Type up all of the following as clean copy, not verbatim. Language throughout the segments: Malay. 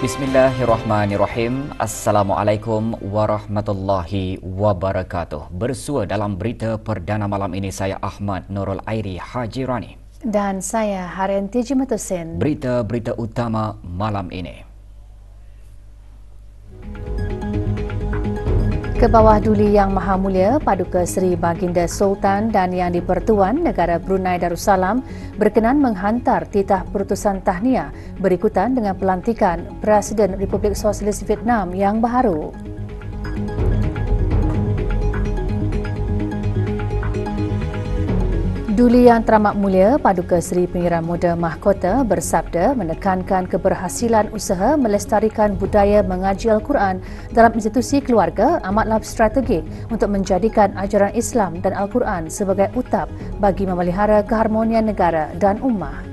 Bismillahirrahmanirrahim. Assalamualaikum warahmatullahi wabarakatuh. Bersua dalam berita perdana malam ini saya Ahmad Nurul Airi Haji Rani. Dan saya Haryanti Jimatusin. Berita-berita utama malam ini. Kebawah Duli Yang Maha Mulia Paduka Seri Baginda Sultan dan Yang di-Pertuan Negara Brunei Darussalam berkenan menghantar titah perutusan tahniah berikutan dengan pelantikan Presiden Republik Sosialis Vietnam yang baharu. Duli Yang Teramat Mulia Paduka Seri Pengiran Muda Mahkota bersabda menekankan keberhasilan usaha melestarikan budaya mengaji Al-Quran dalam institusi keluarga amatlah strategik untuk menjadikan ajaran Islam dan Al-Quran sebagai utap bagi memelihara keharmonian negara dan ummah.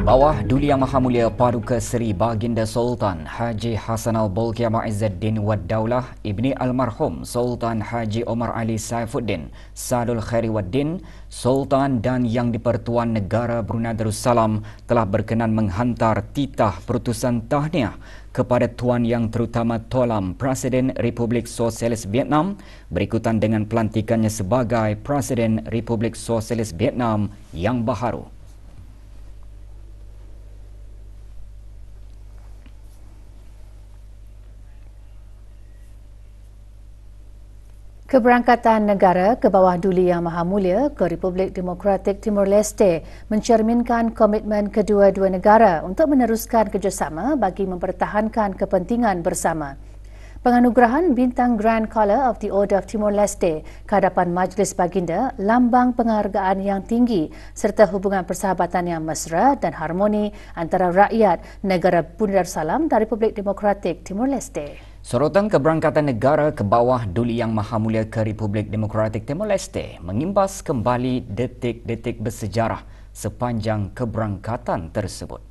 Kebawah Duli Yang Maha Mulia Paduka Seri Baginda Sultan Haji Hassan Al-Bolkiah Mu'izzuddin Wad Daulah Ibni Almarhum Sultan Haji Omar Ali Saifuddin Sadul Khairi Waddin Sultan dan Yang di-Pertuan Negara Brunei Darussalam telah berkenan menghantar titah perutusan tahniah kepada Tuan Yang Terutama Tolam Presiden Republik Sosialis Vietnam berikutan dengan pelantikannya sebagai Presiden Republik Sosialis Vietnam yang baharu. Keberangkatan negara ke bawah Duli Yang Maha Mulia ke Republik Demokratik Timur Leste mencerminkan komitmen kedua-dua negara untuk meneruskan kerjasama bagi mempertahankan kepentingan bersama. Penganugerahan bintang Grand Collar of the Order of Timor Leste ke hadapan Majlis Baginda lambang penghargaan yang tinggi serta hubungan persahabatan yang mesra dan harmoni antara rakyat negara Brunei Darussalam dan Republik Demokratik Timor Leste. Sorotan keberangkatan negara ke bawah Duli Yang Maha Mulia ke Republik Demokratik Timor Leste mengimbas kembali detik-detik bersejarah sepanjang keberangkatan tersebut.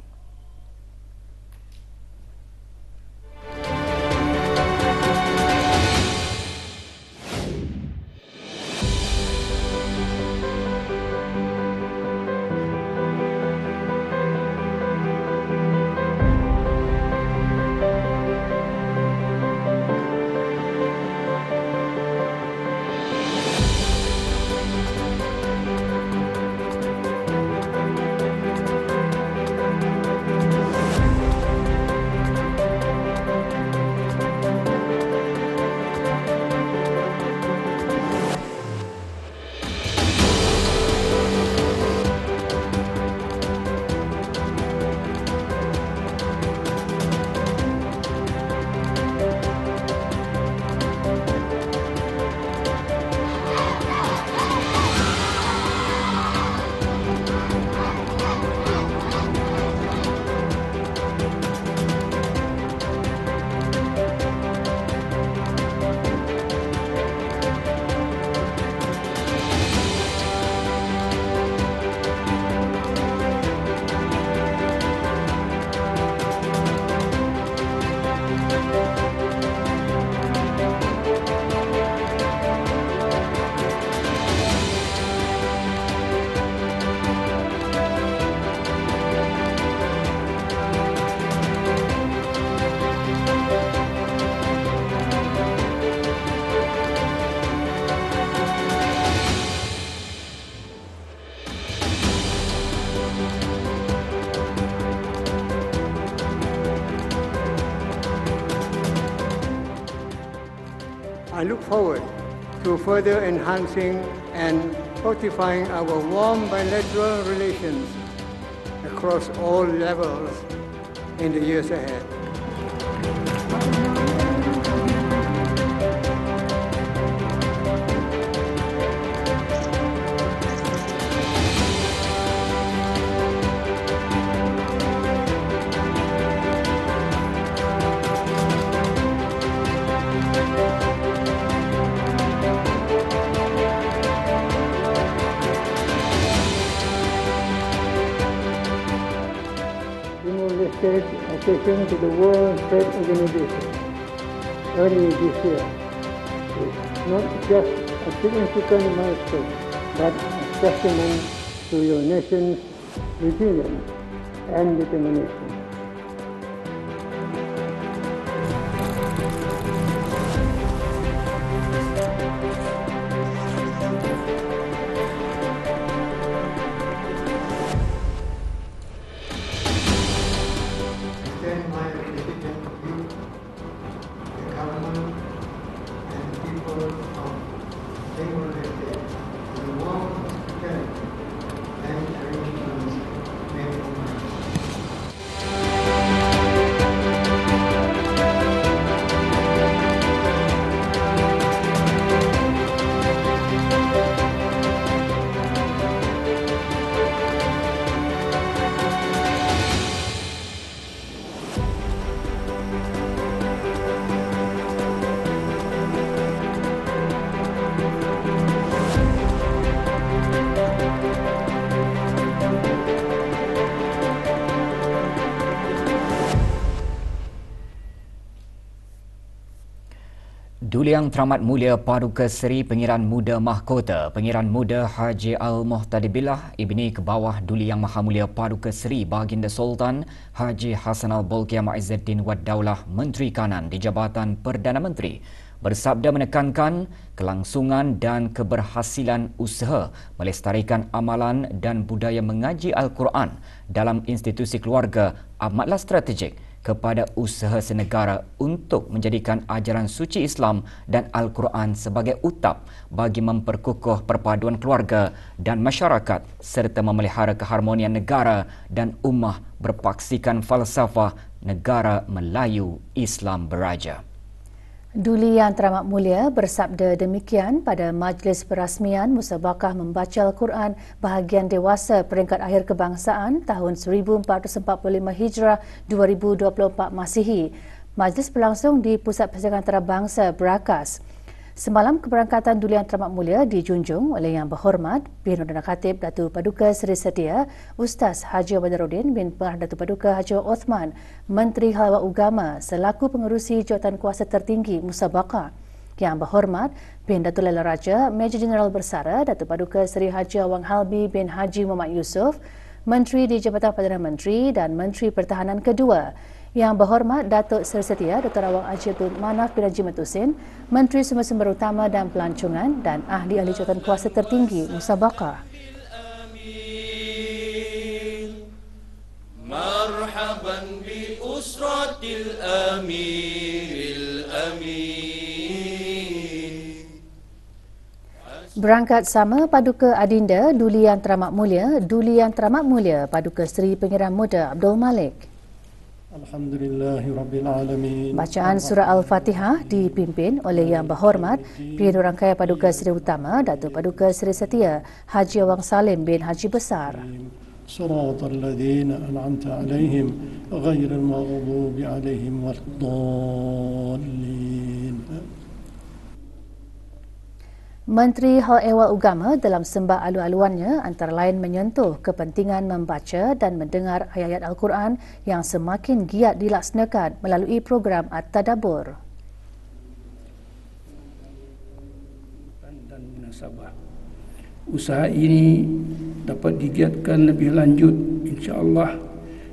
I look forward to further enhancing and fortifying our warm bilateral relations across all levels in the years ahead. Timor-Leste's accession to the World Trade Organization early this year is not just a significant milestone, but a testament to your nation's resilience and determination. Extend my appreciation to you, the government, and the people of Timor-Leste for the warm hospitality and arrangements made for my Duli Yang Teramat Mulia Paduka Seri Pengiran Muda Mahkota Pengiran Muda Haji Al-Muhtadibillah Ibni Kebawah Duli Yang Maha Mulia Paduka Seri Baginda Sultan Haji Hassanal Bolkiah Muizzuddin Wad Daulah Menteri Kanan di Jabatan Perdana Menteri bersabda menekankan kelangsungan dan keberhasilan usaha melestarikan amalan dan budaya mengaji Al-Quran dalam institusi keluarga amatlah strategik kepada usaha senegara untuk menjadikan ajaran suci Islam dan Al-Quran sebagai utap bagi memperkukuh perpaduan keluarga dan masyarakat serta memelihara keharmonian negara dan ummah berpaksikan falsafah negara Melayu Islam Beraja. Duli Yang Teramat Mulia bersabda demikian pada majlis perasmian Musabaqah Membaca Al-Quran bahagian dewasa peringkat akhir kebangsaan tahun 1445 Hijrah 2024 Masihi. Majlis berlangsung di Pusat Persidangan Antarabangsa Berakas. Semalam keberangkatan Duli Yang Teramat Mulia dijunjung oleh Yang Berhormat bin Perdana Khatib Datuk Paduka Seri Setia Ustaz Haji Badaruddin bin Pengarah Datuk Paduka Haji Osman, Menteri Halwa Ugama selaku pengerusi jawatan kuasa tertinggi Musabaqah. Yang Berhormat bin Datuk Laila Raja Major Jeneral Bersara Datuk Paduka Seri Haji Awang Halbi bin Haji Muhammad Yusof, Menteri di Jabatan Perdana Menteri dan Menteri Pertahanan kedua. Yang Berhormat Datuk Seri Setia Dr. Awang Haji Abdul Manaf bin Haji Matusin, Menteri Sumber-Sumber Utama dan Pelancongan dan Ahli-Ahli Jawatan Kuasa Tertinggi Musabaqah. Marhaban bi usratil amiril amin. Berangkat sama Paduka Adinda Duli Yang Teramat Mulia, Duli Yang Teramat Mulia Paduka Seri Pengiran Muda Abdul Malik. Alhamdulillahirrabbilalamin. Bacaan surah Al-Fatihah dipimpin oleh Yang Berhormat Pihak Rangkaian Paduka Seri Utama Datuk Paduka Seri Setia Haji Awang Salim bin Haji Besar. Siratal ladzina an'amta 'alaihim ghairil maghdubi 'alaihim waladdallin. Menteri Hal Ehwal Ugama dalam sembah alu-aluannya antara lain menyentuh kepentingan membaca dan mendengar ayat-ayat Al-Quran yang semakin giat dilaksanakan melalui program At-Tadabbur. Dan munasabah. Usaha ini dapat digiatkan lebih lanjut insya-Allah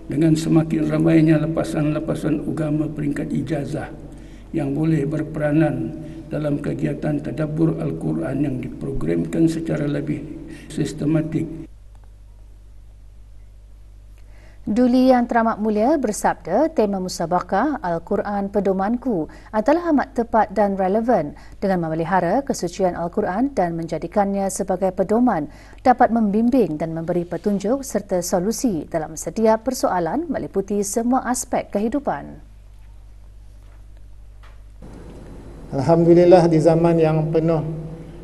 dengan semakin ramainya lepasan-lepasan agama peringkat ijazah yang boleh berperanan dalam kegiatan tadabbur Al-Quran yang diprogramkan secara lebih sistematik. Duli Yang Teramat Mulia bersabda tema Musabaqah Al-Quran Pedomanku adalah amat tepat dan relevan dengan memelihara kesucian Al-Quran dan menjadikannya sebagai pedoman dapat membimbing dan memberi petunjuk serta solusi dalam setiap persoalan meliputi semua aspek kehidupan. Alhamdulillah di zaman yang penuh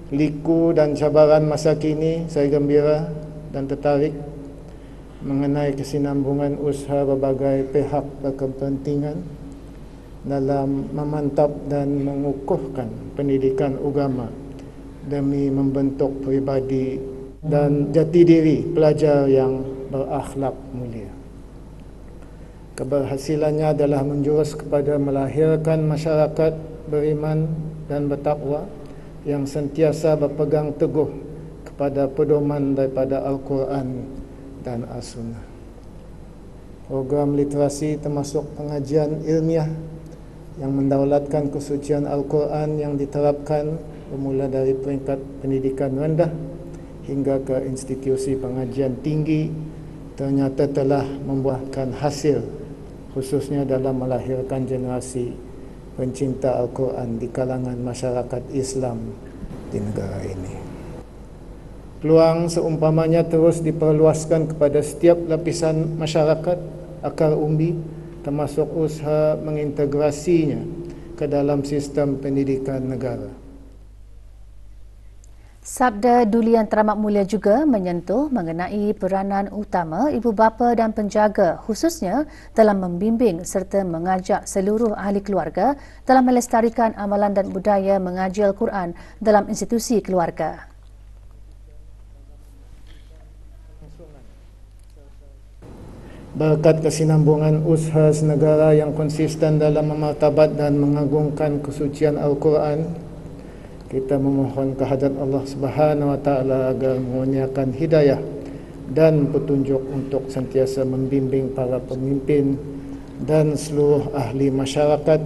liku dan cabaran masa kini, saya gembira dan tertarik mengenai kesinambungan usaha berbagai pihak berkepentingan dalam memantap dan mengukuhkan pendidikan agama demi membentuk peribadi dan jati diri pelajar yang berakhlak mulia. Keberhasilannya adalah menjurus kepada melahirkan masyarakat beriman dan bertakwa yang sentiasa berpegang teguh kepada pedoman daripada Al-Quran dan As-Sunnah. Program literasi termasuk pengajian ilmiah yang mendaulatkan kesucian Al-Quran yang diterapkan bermula dari peringkat pendidikan rendah hingga ke institusi pengajian tinggi ternyata telah membuahkan hasil, khususnya dalam melahirkan generasi pencinta Al-Quran di kalangan masyarakat Islam di negara ini. Peluang seumpamanya terus diperluaskan kepada setiap lapisan masyarakat akar umbi, termasuk usaha mengintegrasinya ke dalam sistem pendidikan negara. Sabda Duli Yang Teramat Mulia juga menyentuh mengenai peranan utama ibu bapa dan penjaga khususnya dalam membimbing serta mengajak seluruh ahli keluarga dalam melestarikan amalan dan budaya mengaji Al-Quran dalam institusi keluarga. Berkat kesinambungan usaha negara yang konsisten dalam memartabat dan mengagungkan kesucian Al-Quran, kita memohon kehadrat Allah Subhanahu Wa Taala agar mengurniakan hidayah dan petunjuk untuk sentiasa membimbing para pemimpin dan seluruh ahli masyarakat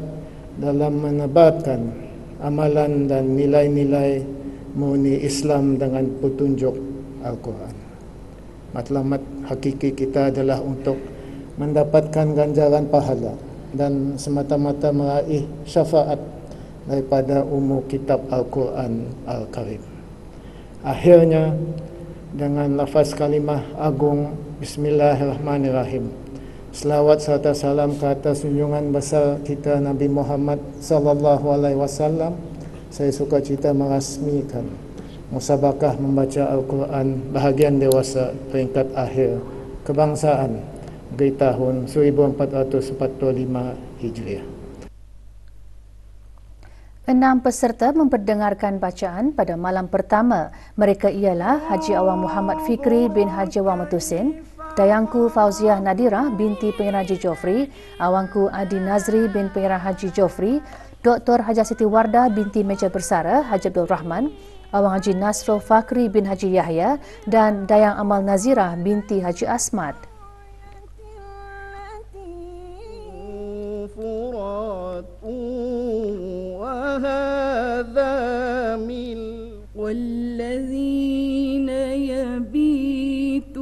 dalam menebarkan amalan dan nilai-nilai murni Islam dengan petunjuk Al-Quran. Matlamat hakiki kita adalah untuk mendapatkan ganjaran pahala dan semata-mata meraih syafaat daripada umur kitab Al-Quran Al-Karim. Akhirnya, dengan lafaz kalimah agung Bismillahirrahmanirrahim, selawat serta salam ke atas junjungan besar kita Nabi Muhammad sallallahu alaihi wasallam, saya sukacita merasmikan musabakah membaca Al-Quran bahagian dewasa peringkat akhir kebangsaan di tahun 1445 Hijriah. 6 peserta memperdengarkan bacaan pada malam pertama. Mereka ialah Haji Awang Muhammad Fikri bin Haji Awang Matusin, Dayangku Fauziah Nadirah binti Pengarah Haji Jofri, Awangku Adi Nazri bin Pengarah Haji Jofri, Dr. Haji Siti Wardah binti Meja Bersara Haji Abdul Rahman, Awang Haji Nasro Fakri bin Haji Yahya dan Dayang Amal Nazirah binti Haji Asmat. والذين يبيتون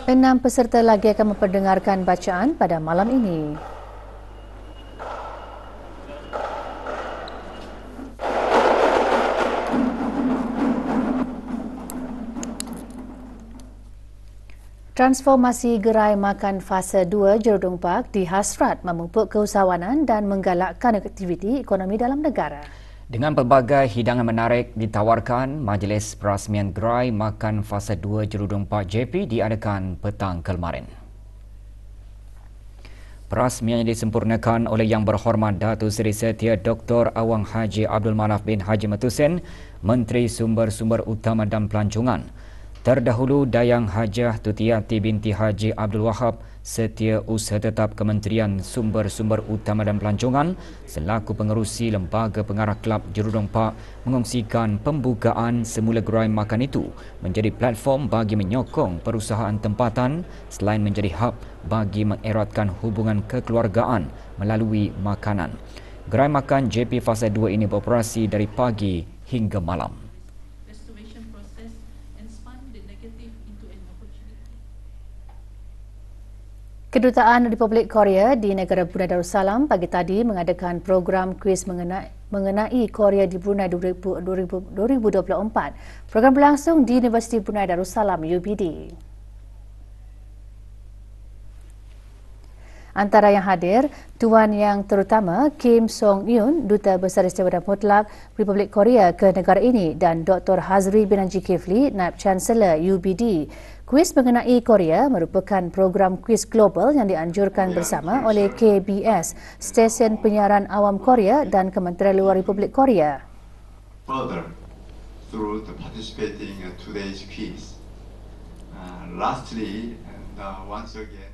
6 peserta lagi akan memperdengarkan bacaan pada malam ini. Transformasi gerai makan fasa 2 Jerudong Park dihasrat memupuk keusahawanan dan menggalakkan aktiviti ekonomi dalam negara. Dengan pelbagai hidangan menarik ditawarkan, Majlis Perasmian Gerai Makan Fasa 2 Jerudong Park JP diadakan petang kemarin. Perasmiannya disempurnakan oleh Yang Berhormat Datuk Seri Setia Dr. Awang Haji Abdul Manaf bin Haji Matusin, Menteri Sumber-Sumber Utama dan Pelancongan. Terdahulu Dayang Hajah Tutiati binti Haji Abdul Wahab, Setia Usaha Tetap Kementerian Sumber-Sumber Utama dan Pelancongan selaku pengerusi Lembaga Pengarah Kelab Jerudong Park mengongsikan pembukaan semula gerai makan itu menjadi platform bagi menyokong perusahaan tempatan selain menjadi hub bagi mengeratkan hubungan kekeluargaan melalui makanan. Gerai makan JP Fasa 2 ini beroperasi dari pagi hingga malam. Kedutaan Republik Korea di negara Brunei Darussalam pagi tadi mengadakan program kuis mengenai Korea di Brunei 2024. Program berlangsung di Universiti Brunei Darussalam UBD. Antara yang hadir, Tuan Yang Terutama Kim Song-yoon, Duta Besar Istimewa dan Mutlak Republik Korea ke negara ini, dan Dr. Hazri bin Haji Kifli, Naib Chancellor UBD. Kuis mengenai Korea merupakan program kuis global yang dianjurkan bersama oleh KBS, Stesen Penyiaran Awam Korea dan Kementerian Luar Republik Korea. Further, through the participating in today's quiz. Lastly, and once again,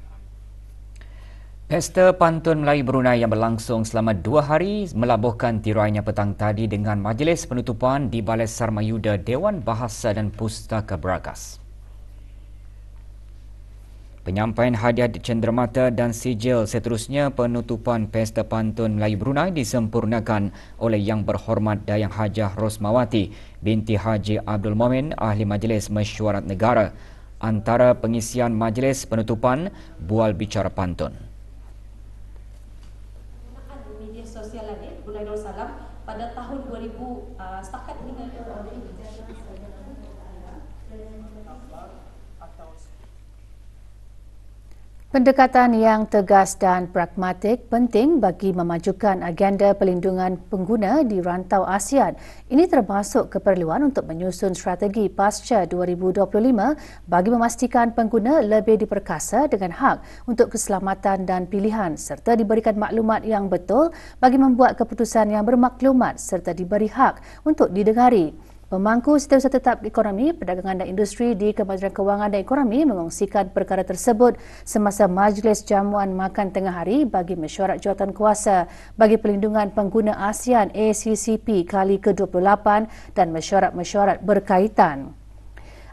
Pesta Pantun Melayu Brunei yang berlangsung selama 2 hari melabuhkan tirainya petang tadi dengan majlis penutupan di Balai Sarmayuda Dewan Bahasa dan Pustaka Beragas. Penyampaian hadiah cenderamata dan sijil seterusnya penutupan Pesta Pantun Melayu Brunei disempurnakan oleh Yang Berhormat Dayang Hajah Rosmawati binti Haji Abdul Momin, Ahli Majlis Mesyuarat Negara. Antara pengisian majlis penutupan bual bicara pantun. Media sosial Brunei Darussalam pada tahun 2000 setakat dengan Pendekatan yang tegas dan pragmatik penting bagi memajukan agenda pelindungan pengguna di rantau ASEAN. Ini termasuk keperluan untuk menyusun strategi pasca 2025 bagi memastikan pengguna lebih diperkasa dengan hak untuk keselamatan dan pilihan serta diberikan maklumat yang betul bagi membuat keputusan yang bermaklumat serta diberi hak untuk didengari. Pemangku Setiausaha Tetap Ekonomi, Perdagangan dan Industri di Kementerian Kewangan dan Ekonomi mengongsikan perkara tersebut semasa Majlis Jamuan Makan Tengah Hari bagi Mesyuarat Jawatankuasa bagi Pelindungan Pengguna ASEAN ACCP kali ke-28 dan mesyuarat-mesyuarat berkaitan.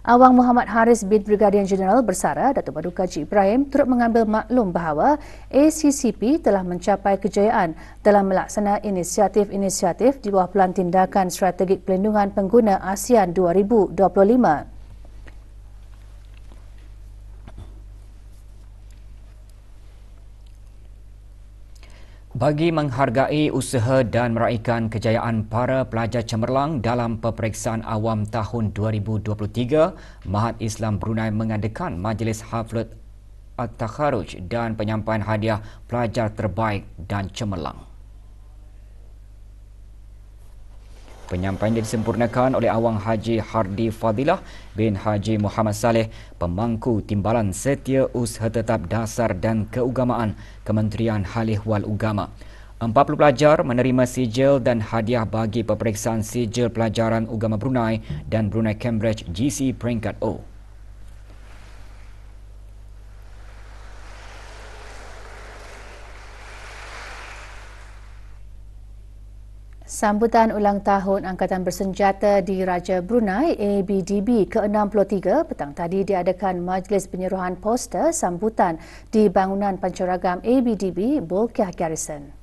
Awang Muhammad Haris bin Brigadier Jeneral bersara Datuk Paduka Haji Ibrahim turut mengambil maklum bahawa ACCP telah mencapai kejayaan dalam melaksana inisiatif-inisiatif di bawah Pelan Tindakan Strategik Pelindungan Pengguna ASEAN 2025. Bagi menghargai usaha dan meraihkan kejayaan para pelajar cemerlang dalam peperiksaan awam tahun 2023, Mahat Islam Brunei mengadakan Majlis Haflat At-Takharuj dan penyampaian hadiah pelajar terbaik dan cemerlang. Penyampaian disempurnakan oleh Awang Haji Hardi Fadilah bin Haji Muhammad Saleh, Pemangku Timbalan Setia Usaha Tetap Dasar dan Keugamaan Kementerian Hal Ehwal Ugama. 40 pelajar menerima sijil dan hadiah bagi peperiksaan sijil pelajaran Ugama Brunei dan Brunei Cambridge GC peringkat O. Sambutan ulang tahun Angkatan Bersenjata di Raja Brunei ABDB ke-63 petang tadi diadakan majlis penyerohan poster sambutan di bangunan pancaragam ABDB Bolkiah Garrison.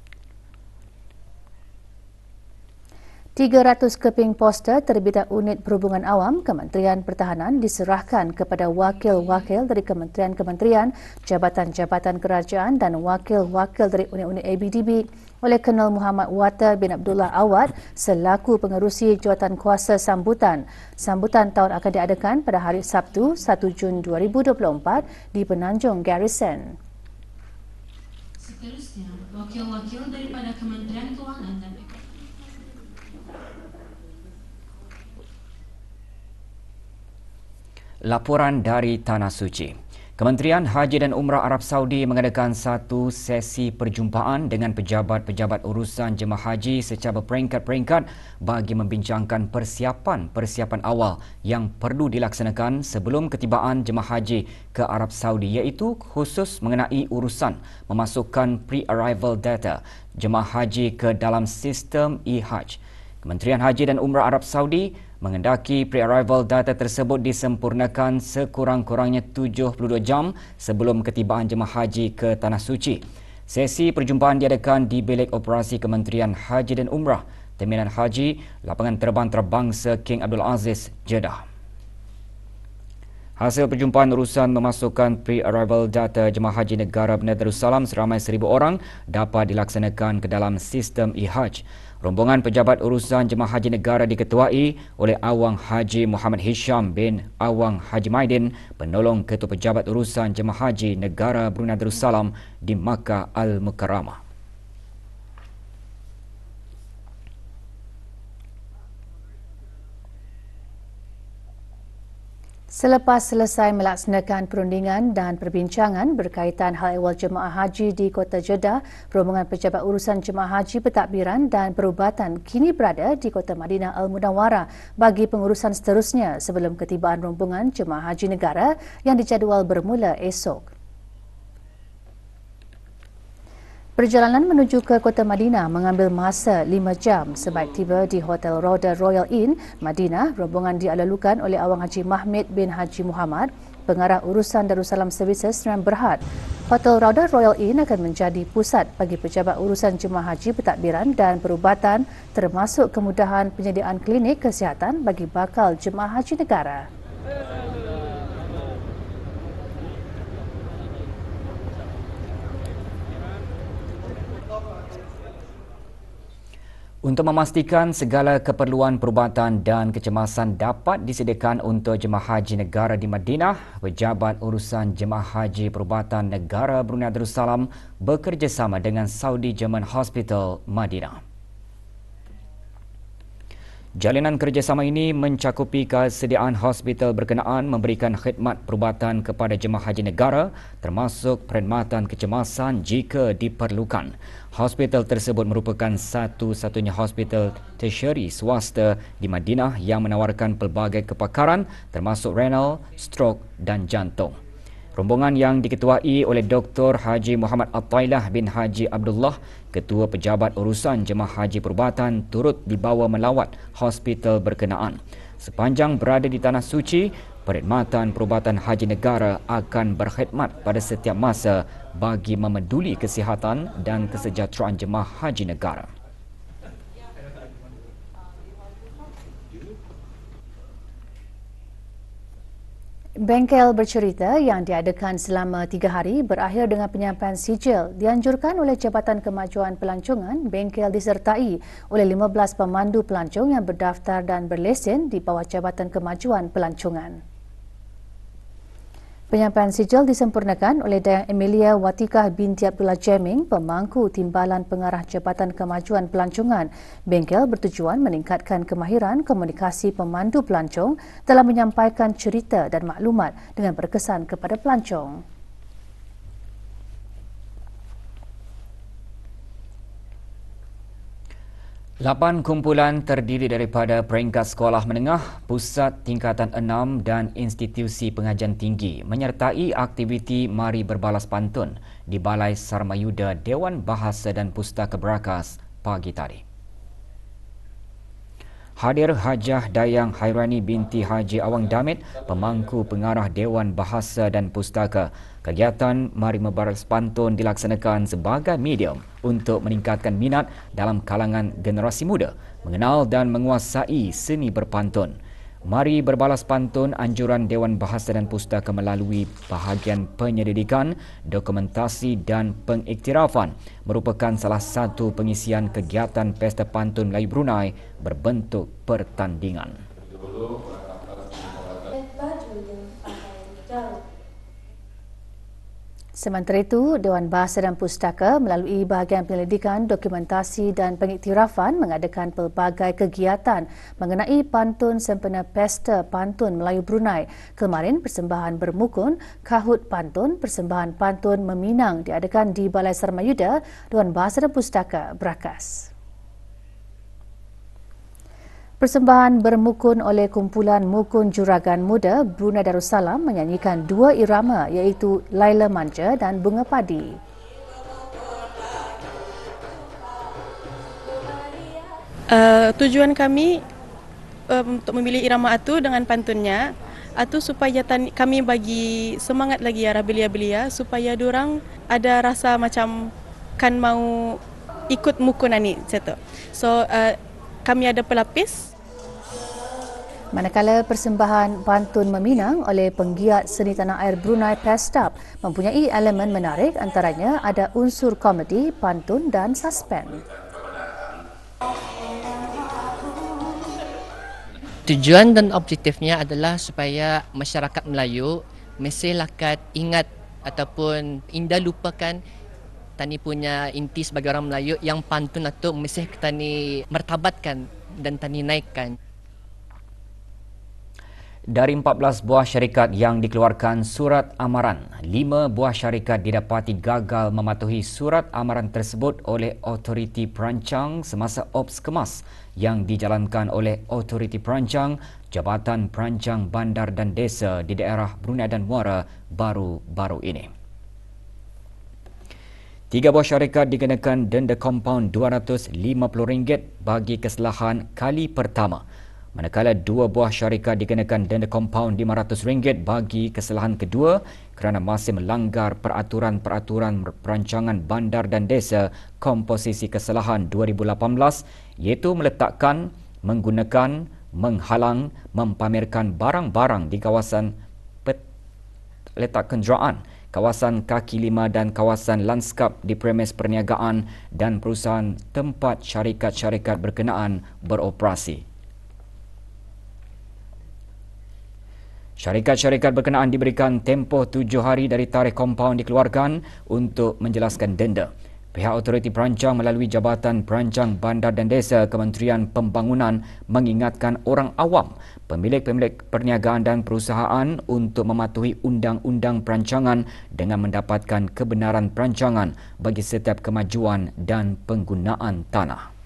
300 keping poster terbitan Unit Perhubungan Awam Kementerian Pertahanan diserahkan kepada wakil-wakil dari kementerian-kementerian, jabatan-jabatan kerajaan dan wakil-wakil dari unit-unit ABDB oleh Kolonel Muhammad Water bin Abdullah Awad selaku pengerusi jawatankuasa sambutan. Sambutan tahun akan diadakan pada hari Sabtu 1 Jun 2024 di Penanjung Garrison. Seterusnya, wakil-wakil daripada Kementerian Kewangan dan Laporan dari Tanah Suci. Kementerian Haji dan Umrah Arab Saudi mengadakan satu sesi perjumpaan dengan pejabat-pejabat urusan jemaah haji secara peringkat-peringkat bagi membincangkan persiapan awal yang perlu dilaksanakan sebelum ketibaan jemaah haji ke Arab Saudi, iaitu khusus mengenai urusan memasukkan pre-arrival data jemaah haji ke dalam sistem e-Hajj. Kementerian Haji dan Umrah Arab Saudi mengendaki pre-arrival data tersebut disempurnakan sekurang-kurangnya 72 jam sebelum ketibaan jemaah haji ke Tanah Suci. Sesi perjumpaan diadakan di Bilik Operasi Kementerian Haji dan Umrah, Terminal Haji, Lapangan Terbang Terbangsa King Abdul Aziz, Jeddah. Hasil perjumpaan urusan memasukkan pre-arrival data jemaah haji negara Brunei Darussalam seramai 1,000 orang dapat dilaksanakan ke dalam sistem e-Hajj. Rombongan pejabat urusan jemaah haji negara diketuai oleh Awang Haji Muhammad Hisham bin Awang Haji Maidin, penolong Ketua Pejabat Urusan Jemaah Haji Negara Brunei Darussalam di Makkah Al-Mukarramah. Selepas selesai melaksanakan perundingan dan perbincangan berkaitan hal ehwal jemaah haji di Kota Jeddah, rombongan pejabat urusan jemaah haji pentadbiran dan perubatan kini berada di Kota Madinah Al-Munawwarah bagi pengurusan seterusnya sebelum ketibaan rombongan jemaah haji negara yang dijadual bermula esok. Perjalanan menuju ke Kota Madinah mengambil masa 5 jam. Sebaik tiba di Hotel Rauda Royal Inn, Madinah, rombongan dialalukan oleh Awang Haji Mahmud bin Haji Muhammad, Pengarah Urusan Darussalam Services Sdn Berhad. Hotel Rauda Royal Inn akan menjadi pusat bagi pejabat urusan jemaah haji pentadbiran dan perubatan, termasuk kemudahan penyediaan klinik kesihatan bagi bakal jemaah haji negara. Untuk memastikan segala keperluan perubatan dan kecemasan dapat disediakan untuk jemaah haji negara di Madinah, Pejabat Urusan Jemaah Haji Perubatan Negara Brunei Darussalam bekerjasama dengan Saudi German Hospital Madinah. Jalinan kerjasama ini mencakupi kesediaan hospital berkenaan memberikan khidmat perubatan kepada jemaah haji negara termasuk perkhidmatan kecemasan jika diperlukan. Hospital tersebut merupakan satu-satunya hospital tertiary swasta di Madinah yang menawarkan pelbagai kepakaran termasuk renal, strok dan jantung. Rombongan yang diketuai oleh Dr. Haji Muhammad Attailah bin Haji Abdullah, Ketua Pejabat Urusan Jemaah Haji Perubatan, turut dibawa melawat hospital berkenaan. Sepanjang berada di Tanah Suci, perkhidmatan perubatan haji negara akan berkhidmat pada setiap masa bagi memeduli kesihatan dan kesejahteraan jemaah haji negara. Bengkel bercerita yang diadakan selama 3 hari berakhir dengan penyampaian sijil dianjurkan oleh Jabatan Kemajuan Pelancongan. Bengkel disertai oleh 15 pemandu pelancong yang berdaftar dan berlesen di bawah Jabatan Kemajuan Pelancongan. Penyampaian sijil disempurnakan oleh Dayang Emilia Watikah binti Abdullah Jeming, pemangku Timbalan Pengarah Jabatan Kemajuan Pelancongan. Bengkel bertujuan meningkatkan kemahiran komunikasi pemandu pelancong dalam menyampaikan cerita dan maklumat dengan berkesan kepada pelancong. Lapan kumpulan terdiri daripada peringkat sekolah menengah, pusat tingkatan 6 dan institusi pengajian tinggi menyertai aktiviti Mari Berbalas Pantun di Balai Sarmayuda Dewan Bahasa dan Pustaka Berakas pagi tadi. Hadir Hajah Dayang Hairani binti Haji Awang Damit, pemangku pengarah Dewan Bahasa dan Pustaka. Kegiatan Mari Berbalas Pantun dilaksanakan sebagai medium untuk meningkatkan minat dalam kalangan generasi muda mengenal dan menguasai seni berpantun. Mari Berbalas Pantun anjuran Dewan Bahasa dan Pustaka melalui bahagian penyelidikan, dokumentasi dan pengiktirafan merupakan salah satu pengisian kegiatan Pesta Pantun Melayu Brunei berbentuk pertandingan. Sementara itu, Dewan Bahasa dan Pustaka melalui bahagian penyelidikan, dokumentasi dan pengiktirafan mengadakan pelbagai kegiatan mengenai pantun sempena Pesta Pantun Melayu Brunei. Kemarin, persembahan bermukun, kahut pantun, persembahan pantun meminang diadakan di Balai Sarmayuda, Dewan Bahasa dan Pustaka Berakas. Persembahan bermukun oleh kumpulan Mukun Juragan Muda Brunei Darussalam menyanyikan 2 irama iaitu Laila Manja dan Bunga Padi. Tujuan kami untuk memilih irama Atu dengan pantunnya Atu supaya kami bagi semangat lagi ya belia-belia supaya diorang ada rasa macam kan mau ikut mukun ni macam tu. So kami ada pelapis. Manakala persembahan pantun meminang oleh penggiat seni tanah air Brunei Pestap mempunyai elemen menarik, antaranya ada unsur komedi, pantun dan suspen. Tujuan dan objektifnya adalah supaya masyarakat Melayu mesti lakat ingat ataupun indah lupakan tani punya inti sebagai orang Melayu yang pantun atau mesti tani mertabatkan dan tani naikkan. Dari 14 buah syarikat yang dikeluarkan surat amaran, 5 buah syarikat didapati gagal mematuhi surat amaran tersebut oleh Otoriti Perancang semasa Ops Kemas yang dijalankan oleh Otoriti Perancang, Jabatan Perancang Bandar dan Desa di daerah Brunei dan Muara baru-baru ini. 3 buah syarikat dikenakan denda kompaun RM250 bagi kesalahan kali pertama. Manakala 2 buah syarikat dikenakan denda kompaun RM500 bagi kesalahan kedua kerana masih melanggar peraturan-peraturan perancangan bandar dan desa komposisi kesalahan 2018 iaitu meletakkan, menggunakan, menghalang, mempamerkan barang-barang di kawasan letak kenderaan, kawasan kaki lima dan kawasan lanskap di premis perniagaan dan perusahaan tempat syarikat-syarikat berkenaan beroperasi. Syarikat-syarikat berkenaan diberikan tempoh 7 hari dari tarikh kompaun dikeluarkan untuk menjelaskan denda. Pihak Autoriti Perancang melalui Jabatan Perancang Bandar dan Desa Kementerian Pembangunan mengingatkan orang awam, pemilik-pemilik perniagaan dan perusahaan untuk mematuhi undang-undang perancangan dengan mendapatkan kebenaran perancangan bagi setiap kemajuan dan penggunaan tanah.